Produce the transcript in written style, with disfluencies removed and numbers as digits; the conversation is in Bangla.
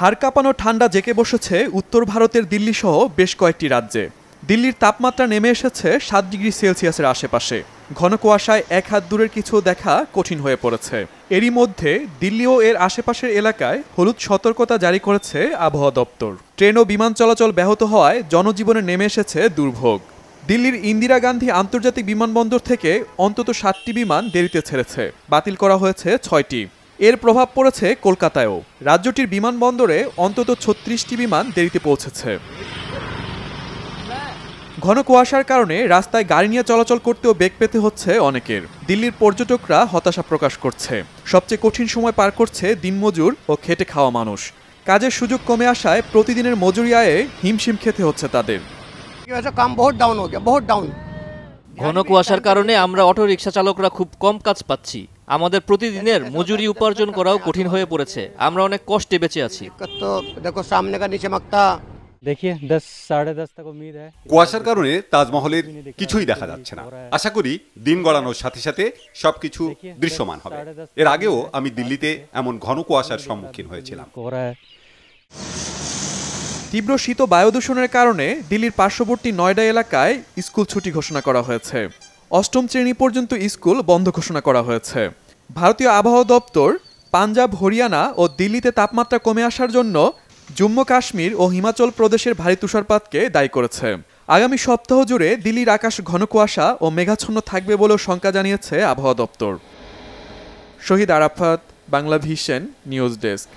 হাড় কাঁপানো ঠান্ডা জেঁকে বসেছে উত্তর ভারতের দিল্লি সহ বেশ কয়েকটি রাজ্যে। দিল্লির তাপমাত্রা নেমে এসেছে ৭ ডিগ্রি সেলসিয়াসের আশেপাশে। ঘন কুয়াশায় এক হাত দূরের কিছু দেখা কঠিন হয়ে পড়েছে। এরই মধ্যে দিল্লি ও এর আশেপাশের এলাকায় হলুদ সতর্কতা জারি করেছে আবহাওয়া দপ্তর। ট্রেন ও বিমান চলাচল ব্যাহত হওয়ায় জনজীবনে নেমে এসেছে দুর্ভোগ। দিল্লির ইন্দিরা গান্ধী আন্তর্জাতিক বিমানবন্দর থেকে অন্তত ৭টি বিমান দেরিতে ছেড়েছে, বাতিল করা হয়েছে ৬টি। এর প্রভাব পড়েছে কলকাতায়ও। রাজ্যটির বিমানবন্দরে অন্তত ৩৬টি বিমান দেরিতে পৌঁছেছে। ঘন কুয়াশার কারণে রাস্তায় গাড়ি নিয়ে চলাচল করতেও বেগ পেতে হচ্ছে অনেকের। দিল্লির পর্যটকরা হতাশা প্রকাশ করছে। সবচেয়ে কঠিন সময় পার করছে দিনমজুর ও খেটে খাওয়া মানুষ। কাজের সুযোগ কমে আসায় প্রতিদিনের মজুরি আয়ে হিমশিম খেতে হচ্ছে তাদের। ঘন কুয়াশার কারণে আমরা অটো রিকশা চালকরা খুব কম কাজ পাচ্ছি। আমাদের প্রতিদিনের মজুরি উপার্জন করাও কঠিন হয়ে পড়েছে। আমরা অনেক কষ্টে বেঁচে আছি। কুয়াশার কারণে তাজমহলের কিছুই দেখা যাচ্ছে না। আশা করি দিন গড়ানোর সাথে সাথে সবকিছু দৃশ্যমান হবে। এর আগেও আমি দিল্লিতে এমন ঘন কুয়াশার সম্মুখীন হয়েছিলাম। তীব্র শীত ও বায়ু দূষণের কারণে দিল্লির পার্শ্ববর্তী নয়ডা এলাকায় স্কুল ছুটি ঘোষণা করা হয়েছে। ৮ম শ্রেণী পর্যন্ত স্কুল বন্ধ ঘোষণা করা হয়েছে। ভারতীয় আবহাওয়া দপ্তর পাঞ্জাব, হরিয়ানা ও দিল্লিতে তাপমাত্রা কমে আসার জন্য জম্মু কাশ্মীর ও হিমাচল প্রদেশের ভারী তুষারপাতকে দায়ী করেছে। আগামী সপ্তাহ জুড়ে দিল্লির আকাশ ঘন কুয়াশা ও মেঘাচ্ছন্ন থাকবে বলেও শঙ্কা জানিয়েছে আবহাওয়া দপ্তর। Shahid Arafat, Bangla vision news desk.